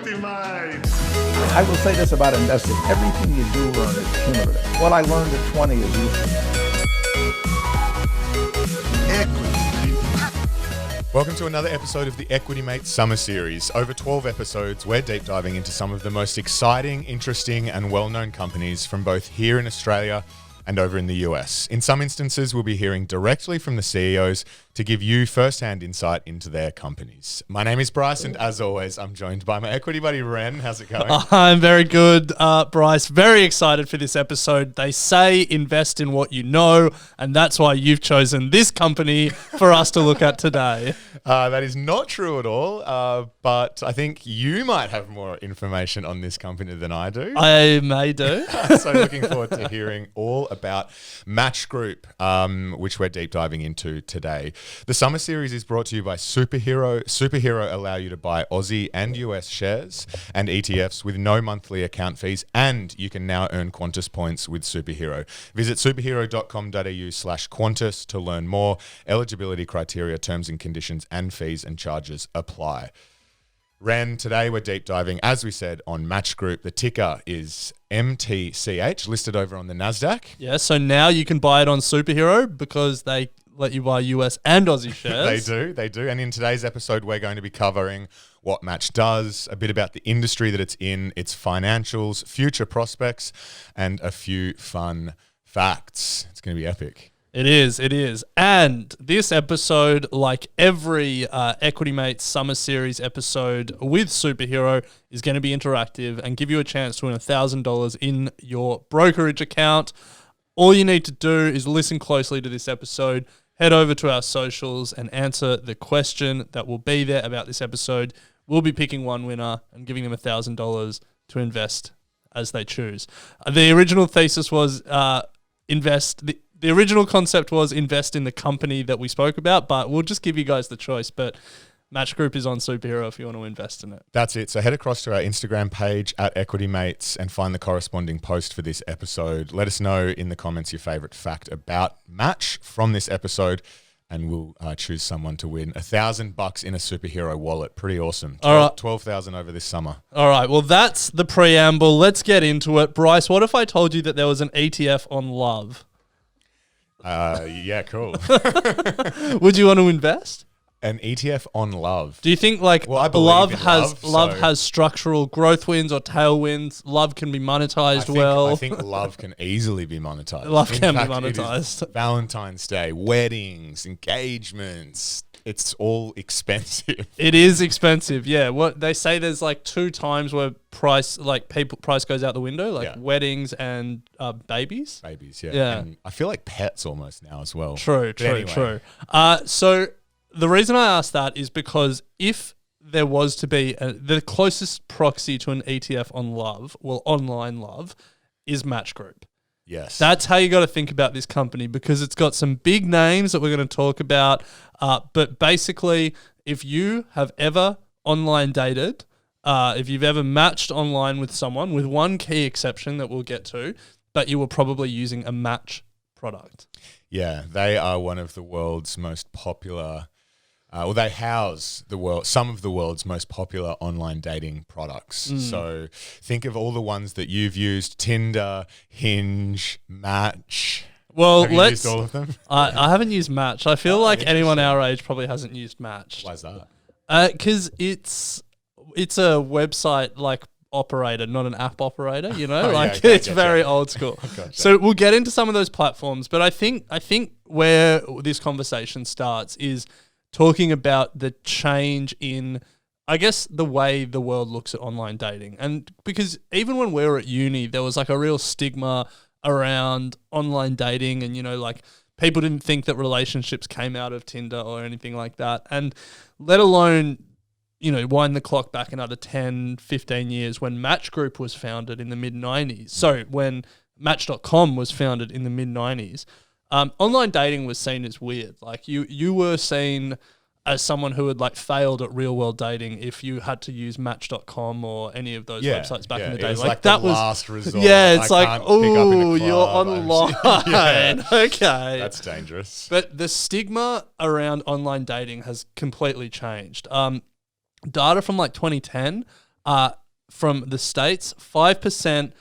Equity Mates. I will say this about investing. Everything you do learn is cumulative. What I learned at 20 is useful. Welcome to another episode of the Equity Mates Summer Series. Over 12 episodes, we're deep diving into some of the most exciting, interesting, and well-known companies from both here in Australia and over in the US. In some instances, we'll be hearing directly from the CEOs to give you first-hand insight into their companies. My name is Bryce, and as always, I'm joined by my equity buddy, Ren. How's it going? I'm very good, Bryce. Very excited for this episode. They say invest in what you know, and that's why you've chosen this company for us to look at today. That is not true at all, but I think you might have more information on this company than I do. I may do. So looking forward to hearing all about Match Group, which we're deep diving into today. The summer series is brought to you by Superhero. Superhero allow you to buy Aussie and US shares and ETFs with no monthly account fees, and you can now earn Qantas points with Superhero. Visit superhero.com.au/Qantas to learn more. Eligibility criteria, terms and conditions, and fees and charges apply. Ren, today we're deep diving, as we said, on Match Group. The ticker is MTCH, listed over on the Nasdaq. Yeah, so now you can buy it on Superhero because they let you buy US and Aussie shares. They do. And in today's episode, we're going to be covering what Match does, a bit about the industry that it's in, its financials, future prospects, and a few fun facts. It's going to be epic. It is. And this episode, like every Equity Mates Summer Series episode with Superhero, is going to be interactive and give you a chance to win $1,000 in your brokerage account. All you need to do is listen closely to this episode, head over to our socials and answer the question that will be there about this episode. We'll be picking one winner and giving them $1,000 to invest as they choose. The original thesis was The original concept was invest in the company that we spoke about, but we'll just give you guys the choice. But Match Group is on Superhero if you want to invest in it. That's it. So head across to our Instagram page at Equity Mates and find the corresponding post for this episode. Let us know in the comments your favorite fact about Match from this episode, and we'll choose someone to win $1,000 in a Superhero wallet. Pretty awesome. All right. 12,000 over this summer. All right. Well, that's the preamble. Let's get into it. Bryce, what if I told you that there was an ETF on love? Yeah, cool. Would you want to invest? An ETF on love. Do you think like Well, I believe love in has structural growth winds or tailwinds? Love can be monetized I think love can easily be monetized. Love In can be fact, monetized. it is Valentine's Day, weddings, engagements. It's all expensive. It is expensive, yeah. What they say, there's like 2 times where price goes out the window, like Weddings and babies. Babies, yeah. Yeah. And I feel like pets almost now as well. True. Anyway. So the reason I asked that is because if there was to be the closest proxy to an ETF on love, well, online love, is Match Group. Yes. That's how you got to think about this company, because it's got some big names that we're going to talk about. But basically, if you have ever online dated, if you've ever matched online with someone, with one key exception that we'll get to, but you were probably using a Match product. Yeah, they are one of the world's most popular. They house some of the world's most popular online dating products. So think of all the ones that you've used: Tinder, Hinge, Match. Well, Have you used all of them? I haven't used Match. I feel like anyone our age probably hasn't used Match. Why is that? Because it's a website like operator, not an app operator. You know, it's very old school. Gotcha. So we'll get into some of those platforms, but I think where this conversation starts is talking about the change in, I guess, the way the world looks at online dating. And because even when we were at uni, there was like a real stigma around online dating, and, you know, like people didn't think that relationships came out of Tinder or anything like that. And let alone, you know, wind the clock back another 10, 15 years when Match Group was founded in the mid-90s. So when Match.com was founded in the mid-90s, online dating was seen as weird. Like you were seen as someone who had like failed at real world dating if you had to use Match.com or any of those websites back in the day. It was like that that was last resort. Yeah, it's I like, can't pick up in oh, a you're club. online. Yeah. Okay. That's dangerous. But the stigma around online dating has completely changed. Data from like 2010 from the States, 5%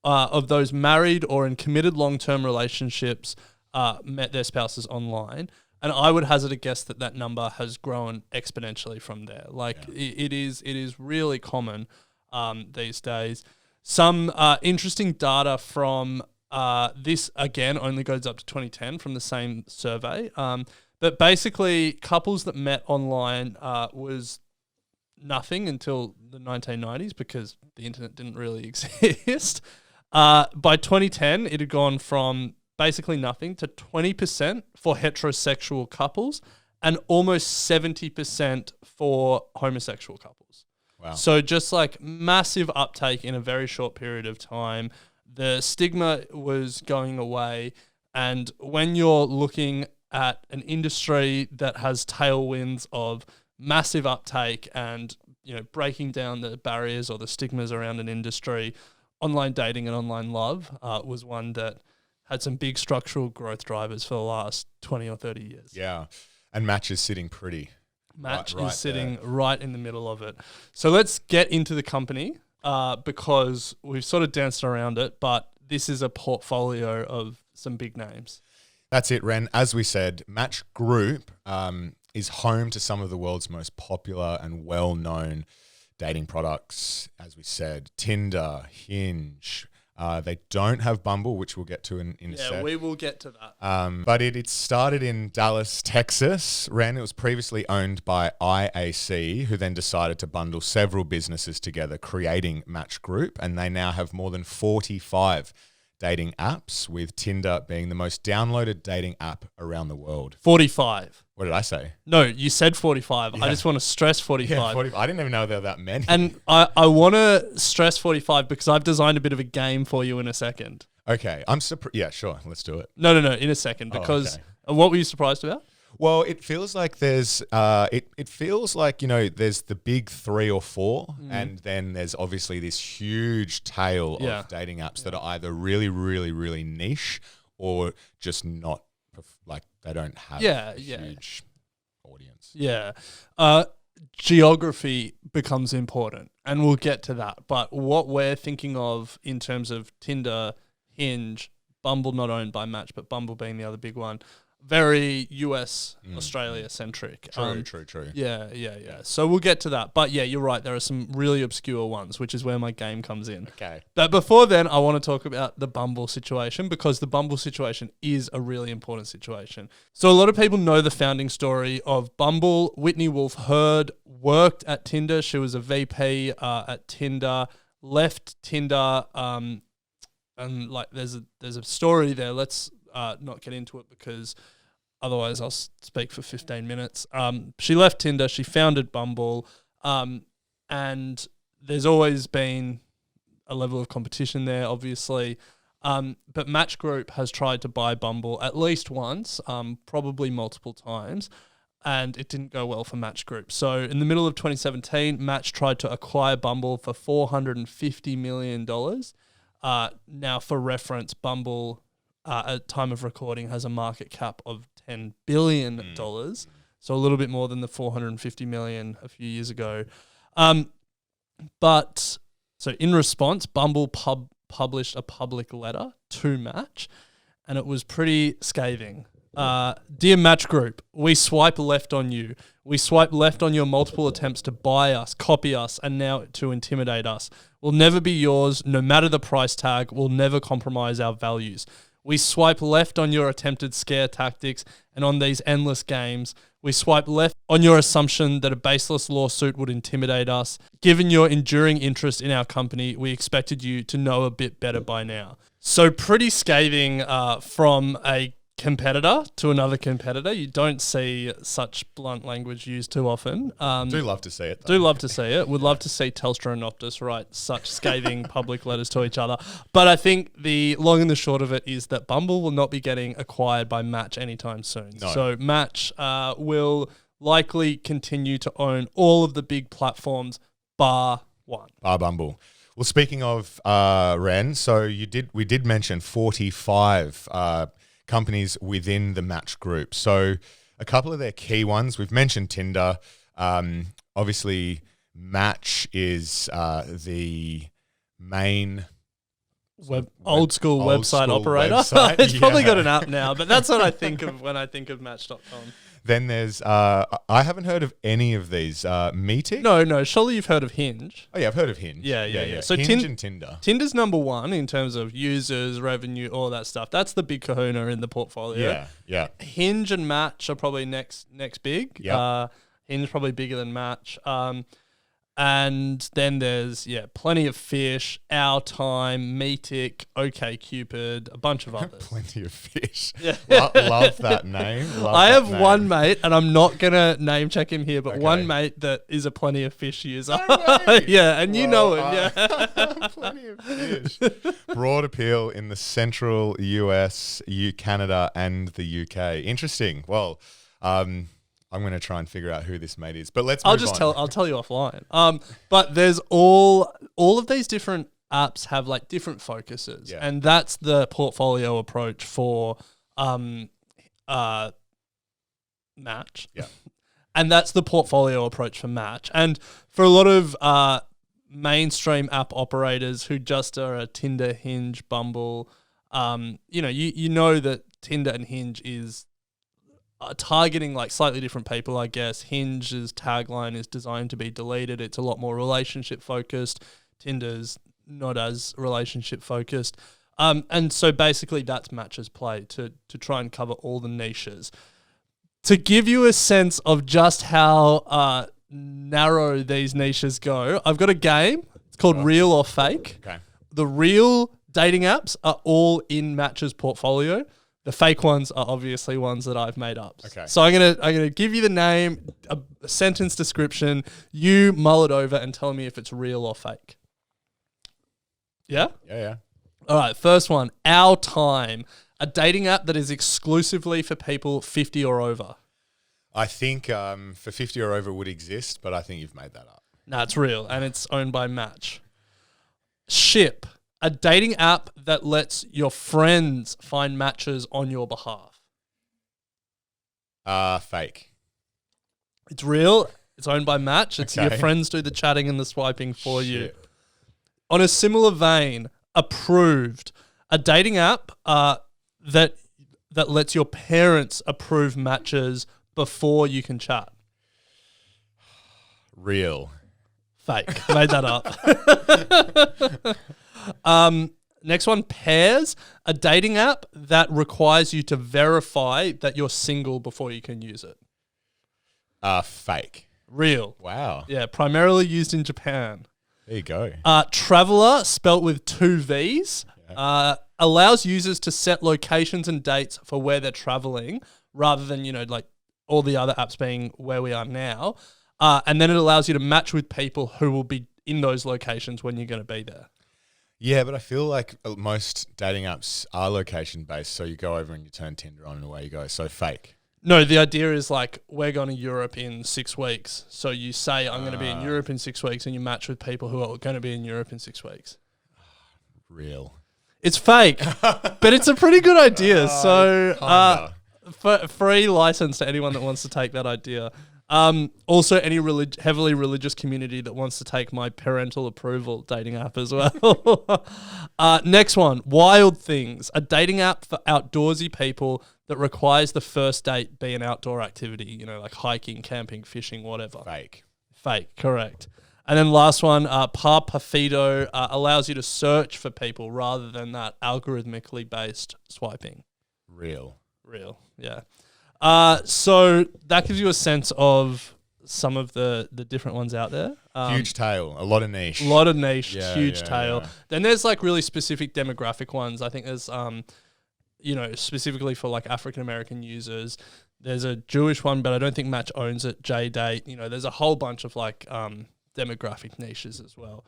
of those married or in committed long-term relationships met their spouses online. And I would hazard a guess that that number has grown exponentially from there. Like it is really common these days. Some interesting data from this, again, only goes up to 2010 from the same survey. But basically, couples that met online was nothing until the 1990s because the internet didn't really exist. By 2010, it had gone from basically nothing to 20% for heterosexual couples and almost 70% for homosexual couples. Wow. So just like massive uptake in a very short period of time. The stigma was going away. And when you're looking at an industry that has tailwinds of massive uptake and, you know, breaking down the barriers or the stigmas around an industry, online dating and online love was one that had some big structural growth drivers for the last 20 or 30 years. Yeah. And Match is sitting pretty. Match right is sitting there. right in the middle of it. So let's get into the company because we've sort of danced around it, but this is a portfolio of some big names. That's it, Ren. As we said, Match Group is home to some of the world's most popular and well-known dating products. As we said, Tinder, Hinge. They don't have Bumble, which we'll get to in a sec. Yeah, we will get to that. But it started in Dallas, Texas. Ren, it was previously owned by IAC, who then decided to bundle several businesses together, creating Match Group. And they now have more than 45 dating apps, with Tinder being the most downloaded dating app around the world. 45. What did I say? No, you said 45. Yeah. I just want to stress 45. Yeah, 45. I didn't even know there were that many. And I want to stress 45 because I've designed a bit of a game for you in a second. Okay, I'm surprised. Yeah, sure. Let's do it. No, in a second. Because what were you surprised about? Well, it feels like there's, it feels like, you know, there's the big 3 or 4, and then there's obviously this huge tail of dating apps that are either really, really, really niche or just not, like, they don't have a huge audience. Yeah. Geography becomes important, and we'll get to that. But what we're thinking of in terms of Tinder, Hinge, Bumble not owned by Match, but Bumble being the other big one, very US, Australia centric. True. Yeah. So we'll get to that. But yeah, you're right. There are some really obscure ones, which is where my game comes in. Okay. But before then, I want to talk about the Bumble situation because the Bumble situation is a really important situation. So a lot of people know the founding story of Bumble. Whitney Wolfe Herd worked at Tinder. She was a VP at Tinder, left Tinder, and like there's a story there. Let's not get into it because otherwise I'll speak for 15 minutes. She left Tinder, she founded Bumble, and there's always been a level of competition there, obviously. But Match Group has tried to buy Bumble at least once, probably multiple times, and it didn't go well for Match Group. So in the middle of 2017, Match tried to acquire Bumble for $450 million. Now, for reference, Bumble at time of recording has a market cap of $10 billion. So a little bit more than the $450 million a few years ago. But so in response, Bumble published a public letter to Match, and it was pretty scathing. Dear Match Group, we swipe left on you. We swipe left on your multiple attempts to buy us, copy us, and now to intimidate us. We'll never be yours, no matter the price tag. We'll never compromise our values. We swipe left on your attempted scare tactics and on these endless games. We swipe left on your assumption that a baseless lawsuit would intimidate us. Given your enduring interest in our company, we expected you to know a bit better by now. So pretty scathing from a competitor to another competitor. You don't see such blunt language used too often. Do love to see it, though. Do love to see it. Would love to see Telstra and Optus write such scathing public letters to each other. But I think the long and the short of it is that Bumble will not be getting acquired by Match anytime soon. No. So Match will likely continue to own all of the big platforms bar one. Bar Bumble. Well, speaking of Ren, so we did mention 45 companies within the Match Group. So a couple of their key ones, we've mentioned Tinder. Obviously, Match is the main Old school website operator. website, It's probably yeah. got an app now, but that's what I think of when I think of Match.com. Then there's I haven't heard of any of these. Meetic? No, surely you've heard of Hinge. Oh yeah, I've heard of Hinge. Yeah. So Hinge and Tinder. Tinder's number one in terms of users, revenue, all that stuff. That's the big kahuna in the portfolio. Yeah. Hinge and Match are probably next big. Yeah. Hinge probably bigger than Match. And then there's plenty of fish, Our Time, Meetic, OkCupid, a bunch of others. Plenty of fish. Yeah. Love that name. I have one mate, and I'm not gonna name check him here, but Okay. one mate that is a Plenty of Fish user. No way. Yeah, and you know him. Yeah. Plenty of fish. Broad appeal in the central US, Canada, and the UK. Interesting. Well, I'm going to try and figure out who this mate is, but let's move on. I'll tell you offline. But there's all of these different apps have like different focuses, Yeah. and that's the portfolio approach for Match. Yeah. And that's the portfolio approach for Match. And for a lot of mainstream app operators who just are a Tinder, Hinge, Bumble, you know that Tinder and Hinge is targeting like slightly different people, I guess. Hinge's tagline is designed to be deleted. It's a lot more relationship focused. Tinder's not as relationship focused. And so basically that's Match's play to try and cover all the niches. To give you a sense of just how narrow these niches go, I've got a game. It's called Real or Fake. Okay. The real dating apps are all in Match's portfolio. The fake ones are obviously ones that I've made up. Okay. So I'm gonna give you the name, a sentence description. You mull it over and tell me if it's real or fake. Yeah? Yeah. All right, first one, Our Time, a dating app that is exclusively for people 50 or over. I think for 50 or over would exist, but I think you've made that up. No, it's real, and it's owned by Match. Ship, a dating app that lets your friends find matches on your behalf. Fake. It's real. It's owned by Match. It's Okay. your friends do the chatting and the swiping for you. Shit. On a similar vein, Approved, a dating app that lets your parents approve matches before you can chat. Real. Fake. Made that up. Next one, Pairs, a dating app that requires you to verify that you're single before you can use it. Fake. Real. Wow. Yeah, primarily used in Japan. There you go. Traveler, spelt with 2 V's, allows users to set locations and dates for where they're traveling rather than, like all the other apps being where we are now. And then it allows you to match with people who will be in those locations when you're going to be there. Yeah, but I feel like most dating apps are location based, so you go over and you turn Tinder on and away you go. So fake. No, the idea is like, we're going to Europe in 6 weeks. So you say, I'm going to be in Europe in 6 weeks, and you match with people who are going to be in Europe in 6 weeks. Real. It's fake, but it's a pretty good idea. So free license to anyone that wants to take that idea. Also, any heavily religious community that wants to take my parental approval dating app as well. Next one, Wild Things, a dating app for outdoorsy people that requires the first date be an outdoor activity, like hiking, camping, fishing, whatever. Fake, correct. And then last one, Par Perfido, allows you to search for people rather than that algorithmically based swiping. Real, yeah. So that gives you a sense of some of the different ones out there. huge tail, a lot of niche. Yeah, huge tail. Yeah. Then there's like really specific demographic ones. I think there's, specifically for like African American users. There's a Jewish one, but I don't think Match owns it. JDate. There's a whole bunch of like demographic niches as well.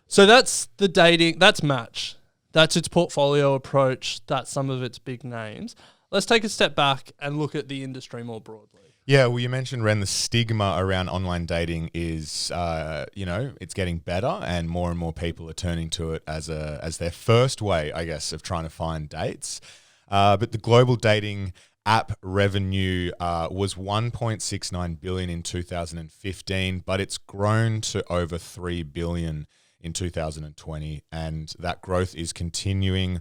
So that's the dating. That's Match. That's its portfolio approach. That's some of its big names. Let's take a step back and look at the industry more broadly. Yeah, well, you mentioned, Ren, the stigma around online dating is, it's getting better, and more people are turning to it as their first way, I guess, of trying to find dates. But the global dating app revenue was 1.69 billion in 2015, but it's grown to over 3 billion in 2020, and that growth is continuing.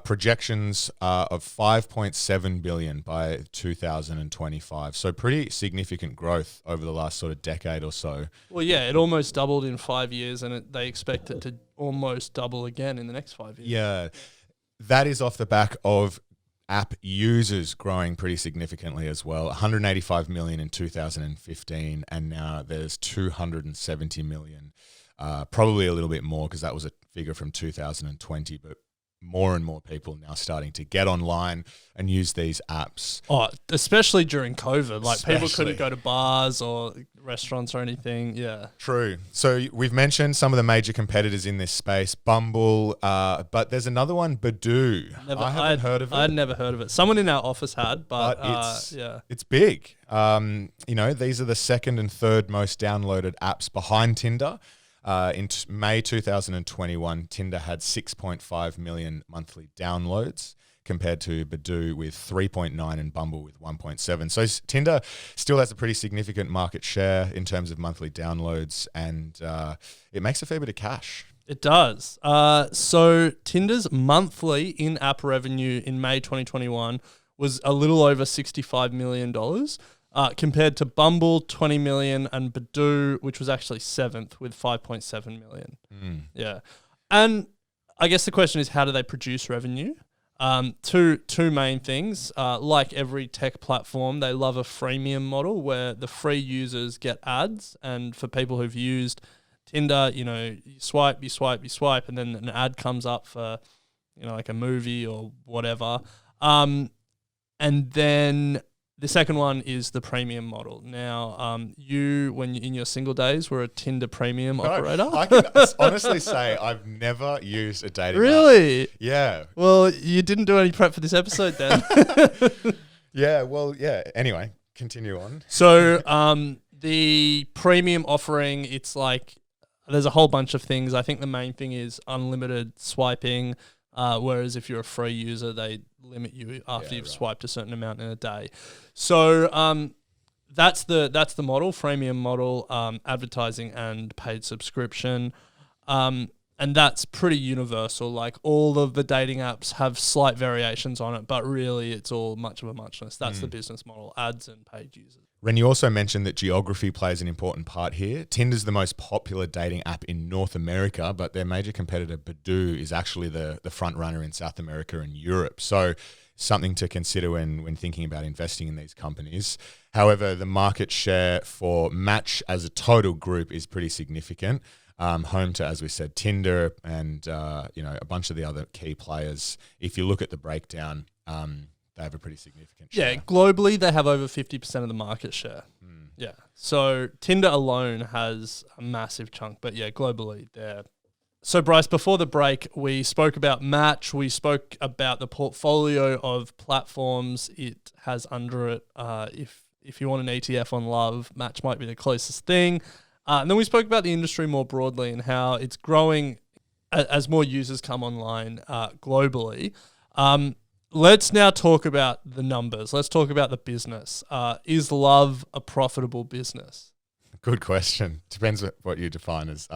Projections of 5.7 billion by 2025. So pretty significant growth over the last sort of decade or so. Well, yeah, it almost doubled in 5 years, and they expect it to almost double again in the next 5 years. Yeah, that is off the back of app users growing pretty significantly as well. 185 million in 2015, and now there's 270 million. Probably a little bit more because that was a figure from 2020, but more and more people now starting to get online and use these apps. Oh, especially during COVID. Like, people couldn't go to bars or restaurants or anything. Yeah. True. So we've mentioned some of the major competitors in this space, Bumble, but there's another one, Badoo. I haven't heard of it. I'd never heard of it. Someone in our office had, but it's big. These are the second and third most downloaded apps behind Tinder. In May 2021, Tinder had 6.5 million monthly downloads compared to Badoo with 3.9 and Bumble with 1.7. So Tinder still has a pretty significant market share in terms of monthly downloads, and it makes a fair bit of cash. It does. So Tinder's monthly in-app revenue in May 2021 was a little over $65 million. Compared to Bumble, 20 million, and Badoo, which was actually seventh with 5.7 million. Yeah. And I guess the question is, how do they produce revenue? Two main things. Like every tech platform, they love a freemium model where the free users get ads. And for people who've used Tinder, you swipe, and then an ad comes up for, like a movie or whatever. And then the second one is the premium model. Now, when you're in your single days, were a Tinder premium operator. I can honestly say I've never used a dating app. Really? Yeah. Well, you didn't do any prep for this episode then. Yeah. Well, yeah. Anyway, continue on. So, the premium offering, it's like there's a whole bunch of things. I think the main thing is unlimited swiping. Whereas if you're a free user, they limit you after you've swiped a certain amount in a day. So that's the model, freemium model, advertising and paid subscription. And that's pretty universal. Like, all of the dating apps have slight variations on it, but really it's all much of a muchness. That's the business model, ads and paid users. Ren, you also mentioned that geography plays an important part here. Tinder's the most popular dating app in North America, but their major competitor, Badoo, is actually the front runner in South America and Europe. So something to consider when thinking about investing in these companies. However, the market share for Match as a total group is pretty significant. Home to, as we said, Tinder and a bunch of the other key players. If you look at the breakdown, they have a pretty significant share. Yeah, globally they have over 50% of the market share. Yeah. So Tinder alone has a massive chunk, but yeah, globally they're... So Bryce, before the break, we spoke about Match. We spoke about the portfolio of platforms it has under it. If you want an ETF on love, Match might be the closest thing. And then we spoke about the industry more broadly and how it's growing as more users come online globally. Let's now talk about the numbers. Let's talk about the business. Is love a profitable business? Good question. Depends what you define as.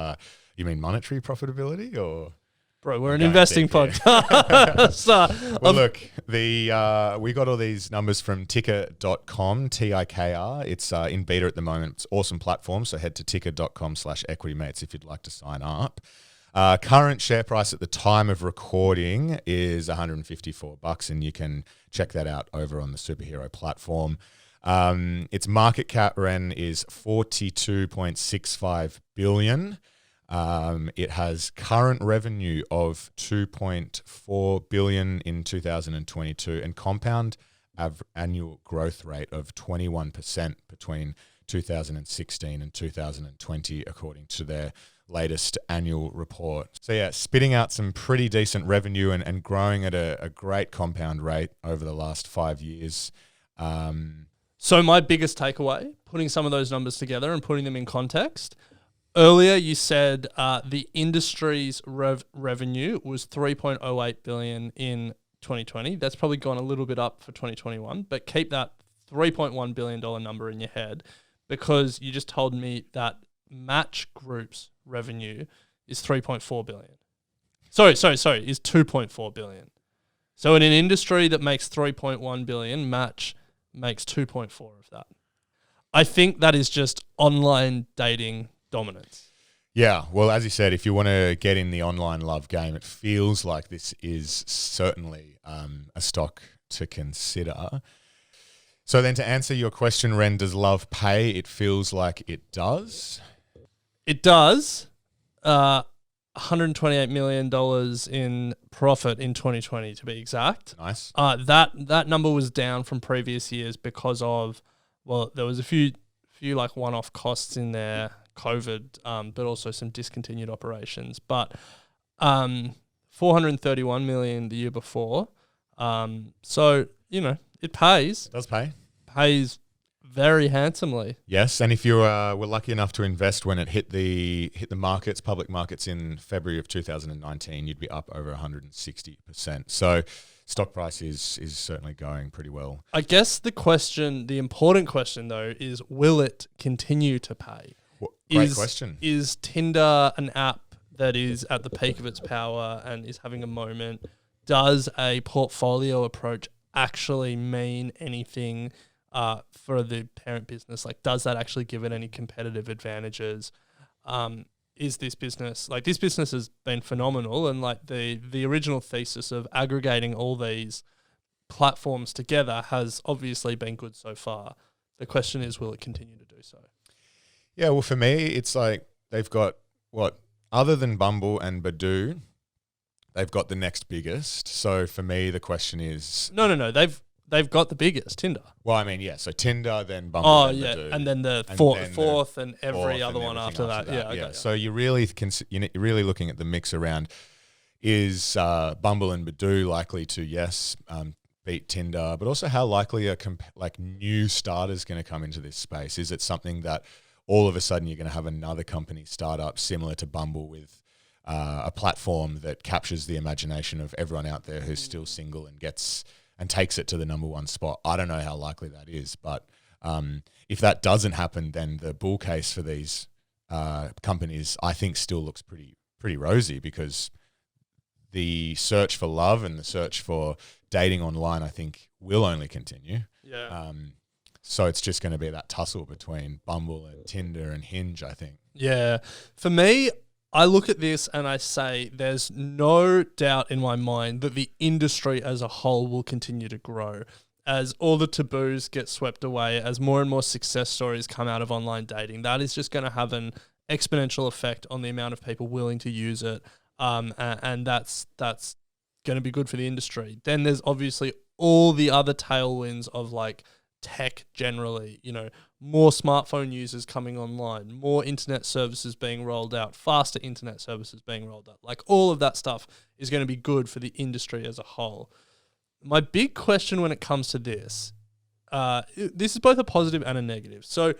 You mean monetary profitability or? Bro, we're an investing podcast. Well, look, we got all these numbers from ticker.com, TIKR. It's in beta at the moment. It's an awesome platform. So head to ticker.com/equitymates if you'd like to sign up. Current share price at the time of recording is $154, and you can check that out over on the Superhero platform. Its market cap, Ren, is $42.65 billion. It has current revenue of $2.4 billion in 2022 and compound annual growth rate of 21% between 2016 and 2020, according to their latest annual report. So yeah, spitting out some pretty decent revenue and growing at a great compound rate over the last 5 years. So my biggest takeaway, putting some of those numbers together and putting them in context, earlier you said the industry's revenue was $3.08 billion in 2020. That's probably gone a little bit up for 2021, but keep that $3.1 billion number in your head, because you just told me that Match Group's revenue is 3.4 billion. Sorry, is 2.4 billion. So in an industry that makes 3.1 billion, Match makes 2.4 of that. I think that is just online dating dominance. Yeah, well, as you said, if you want to get in the online love game, it feels like this is certainly a stock to consider. So then to answer your question, Ren, does love pay? It feels like it does. It does. $128 million in profit in 2020, to be exact. Nice. That number was down from previous years because of, well, there was a few like one-off costs in there, COVID, but also some discontinued operations. But $431 million the year before. So, it pays. It does pay. Pays very handsomely. Yes, and if you were lucky enough to invest when it hit the markets, public markets in February of 2019, you'd be up over 160%. So stock price is certainly going pretty well. I guess the important question though, is will it continue to pay? Great question. Is Tinder an app that is at the peak of its power and is having a moment? Does a portfolio approach actually mean anything for the parent business? Like, does that actually give it any competitive advantages? Is this business has been phenomenal, and like the original thesis of aggregating all these platforms together has obviously been good so far. The question is, will it continue to do so? Yeah, well, for me, it's like they've got other than Bumble and Badoo, they've got the next biggest. So for me, the question is... No. They've got the biggest, Tinder. Well, I mean, yeah. So Tinder, then Bumble, Badoo, and then the fourth and every other one after that. Yeah, okay. So you're really looking at the mix around. Is Bumble and Badoo likely to beat Tinder, but also how likely are new starters going to come into this space? Is it something that all of a sudden you're going to have another company start up similar to Bumble with a platform that captures the imagination of everyone out there who's still single and takes it to the number one spot? I don't know how likely that is, but if that doesn't happen, then the bull case for these companies, I think, still looks pretty rosy, because the search for love and the search for dating online, I think, will only continue. Yeah. So it's just going to be that tussle between Bumble and Tinder and Hinge, I think. Yeah. For me, I look at this and I say there's no doubt in my mind that the industry as a whole will continue to grow as all the taboos get swept away, as more and more success stories come out of online dating. That is just going to have an exponential effect on the amount of people willing to use it, and that's going to be good for the industry. Then there's obviously all the other tailwinds of like tech generally, more smartphone users coming online, more internet services being rolled out, faster internet services being rolled out. Like, all of that stuff is going to be good for the industry as a whole. My big question when it comes to this is both a positive and a negative. So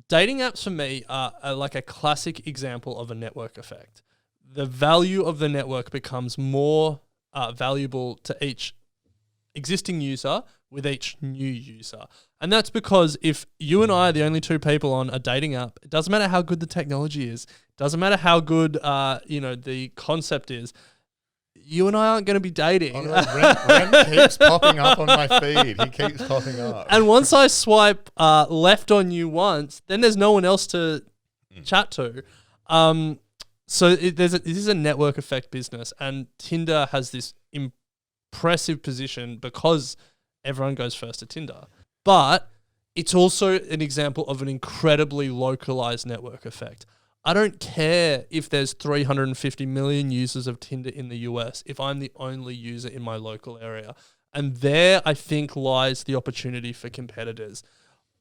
dating apps for me are like a classic example of a network effect. The value of the network becomes more valuable to each existing user with each new user. And that's because if you and I are the only two people on a dating app, it doesn't matter how good the technology is, it doesn't matter how good the concept is, you and I aren't going to be dating. Oh, no, Ren keeps popping up on my feed. He keeps popping up. And once I swipe left on you once, then there's no one else to chat to. So this is a network effect business, and Tinder has this impressive position because everyone goes first to Tinder. But it's also an example of an incredibly localized network effect. I don't care if there's 350 million users of Tinder in the US if I'm the only user in my local area. And there, I think, lies the opportunity for competitors.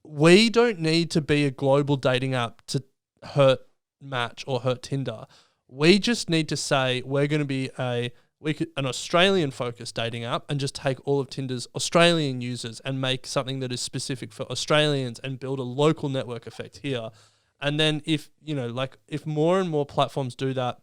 We don't need to be a global dating app to hurt Match or hurt Tinder. We just need to say we're going to be an Australian-focused dating app and just take all of Tinder's Australian users and make something that is specific for Australians and build a local network effect here. And then if more and more platforms do that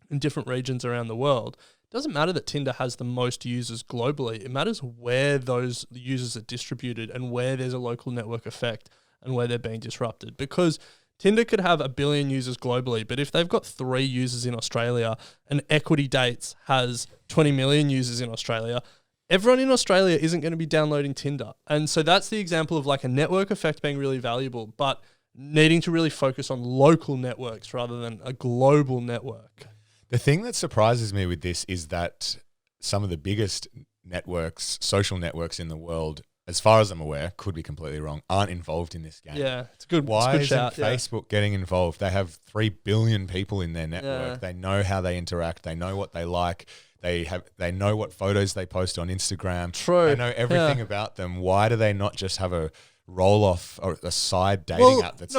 in different regions around the world, doesn't matter that Tinder has the most users globally. It matters where those users are distributed and where there's a local network effect and where they're being disrupted. Because Tinder could have 1 billion users globally, but if they've got 3 users in Australia and Equity Dates has 20 million users in Australia, everyone in Australia isn't going to be downloading Tinder. And so that's the example of like a network effect being really valuable, but needing to really focus on local networks rather than a global network. The thing that surprises me with this is that some of the biggest networks, social networks in the world, as far as I'm aware, could be completely wrong, aren't involved in this game. Yeah, it's good. Why it's a good isn't shout, Facebook getting involved? They have 3 billion people in their network. Yeah. They know how they interact. They know what they like. They know what photos they post on Instagram. True. They know everything about them. Why do they not just have a roll off or a side dating app that's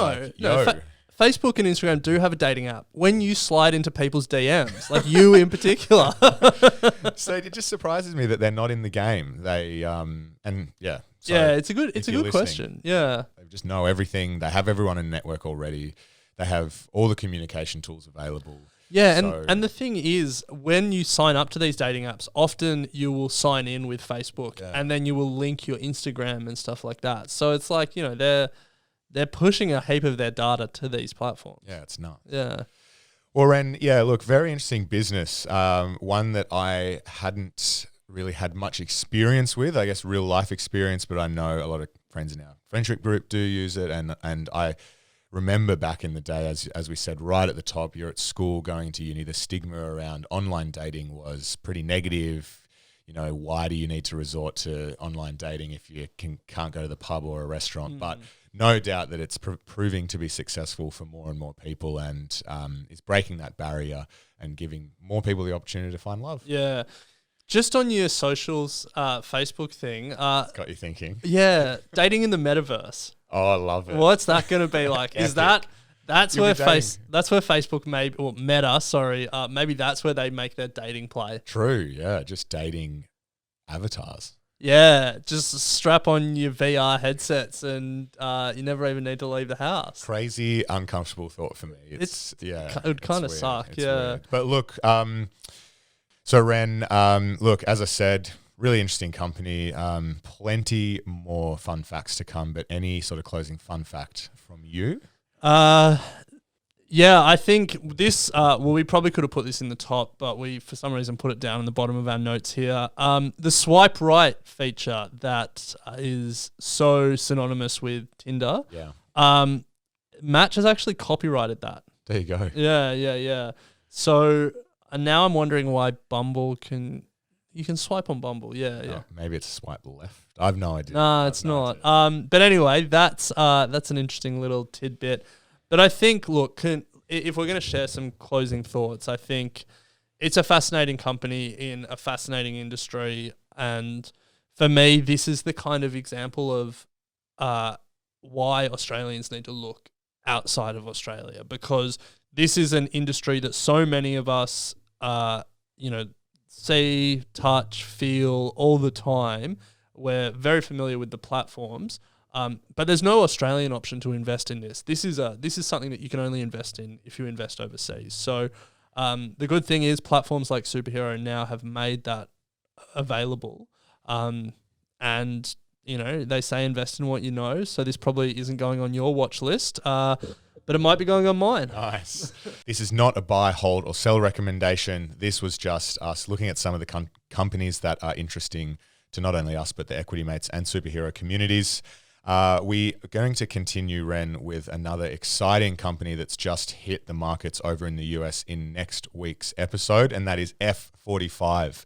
Facebook and Instagram do have a dating app. When you slide into people's DMs, like you in particular. So it just surprises me that they're not in the game. They So yeah, it's a good listening, question. Yeah. They just know everything. They have everyone in network already. They have all the communication tools available. Yeah, and the thing is, when you sign up to these dating apps, often you will sign in with Facebook and then you will link your Instagram and stuff like that. So it's like, you know, they're pushing a heap of their data to these platforms. Yeah, it's nuts. Yeah. Well, Ren, yeah, look, very interesting business. One that I hadn't really had much experience with, I guess real life experience, but I know a lot of friends in our friendship group do use it. And I remember back in the day, as we said, right at the top, you're at school going to uni, the stigma around online dating was pretty negative. You know, why do you need to resort to online dating if you can't go to the pub or a restaurant? But no doubt that it's proving to be successful for more and more people and is breaking that barrier and giving more people the opportunity to find love. Yeah. Just on your socials, Facebook thing. Got you thinking. Yeah, dating in the metaverse. Oh, I love it. What's that going to be like? Is that's You'll where be dating. that's where Facebook maybe that's where they make their dating play. True, yeah, just dating avatars. Yeah, just strap on your VR headsets and you never even need to leave the house. Crazy, uncomfortable thought for me. It would kind of suck. It's yeah. weird. But look, so Ren, look, as I said, really interesting company. Plenty more fun facts to come, but any sort of closing fun fact from you? Yeah, I think this, we probably could have put this in the top, but we, for some reason, put it down in the bottom of our notes here. The swipe right feature that is so synonymous with Tinder. Yeah. Match has actually copyrighted that. There you go. Yeah. So now I'm wondering why Bumble you can swipe on Bumble. Yeah. Oh, maybe it's swipe left. I have no idea. No, it's not. But anyway, that's an interesting little tidbit. But I think, look, if we're going to share some closing thoughts, I think it's a fascinating company in a fascinating industry. And for me, this is the kind of example of why Australians need to look outside of Australia, because this is an industry that so many of us, see, touch, feel all the time. We're very familiar with the platforms. But there's no Australian option to invest in this. This is something that you can only invest in if you invest overseas. So the good thing is platforms like Superhero now have made that available. And they say invest in what you know. So this probably isn't going on your watch list, but it might be going on mine. Nice. This is not a buy, hold, or sell recommendation. This was just us looking at some of the companies that are interesting to not only us, but the Equity Mates and Superhero communities. We are going to continue, Ren, with another exciting company that's just hit the markets over in the US in next week's episode, and that is F45.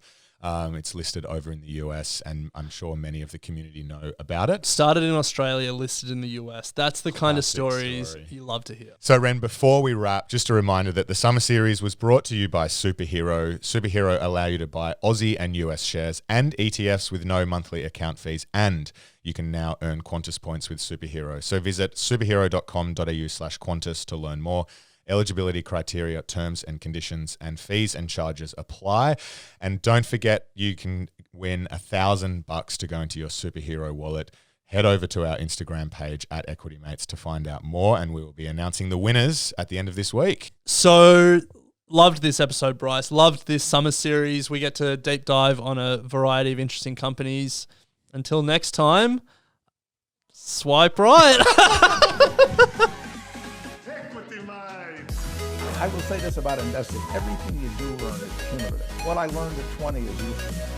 It's listed over in the US, and I'm sure many of the community know about it. Started in Australia, listed in the US. That's the kind of stories you love to hear. So, Ren, before we wrap, just a reminder that the summer series was brought to you by Superhero. Superhero allow you to buy Aussie and US shares and ETFs with no monthly account fees, and you can now earn Qantas points with Superhero. So visit superhero.com.au/Qantas to learn more. Eligibility criteria, terms and conditions, and fees and charges apply. And don't forget, you can win $1,000 to go into your Superhero wallet. Head over to our Instagram page at Equity Mates to find out more, and we will be announcing the winners at the end of this week. So Loved this episode, Bryce. Loved this summer series. We get to deep dive on a variety of interesting companies. Until next time, swipe right. I will say this about investing. Everything you do learn is cumulative. What I learned at 20 is useful.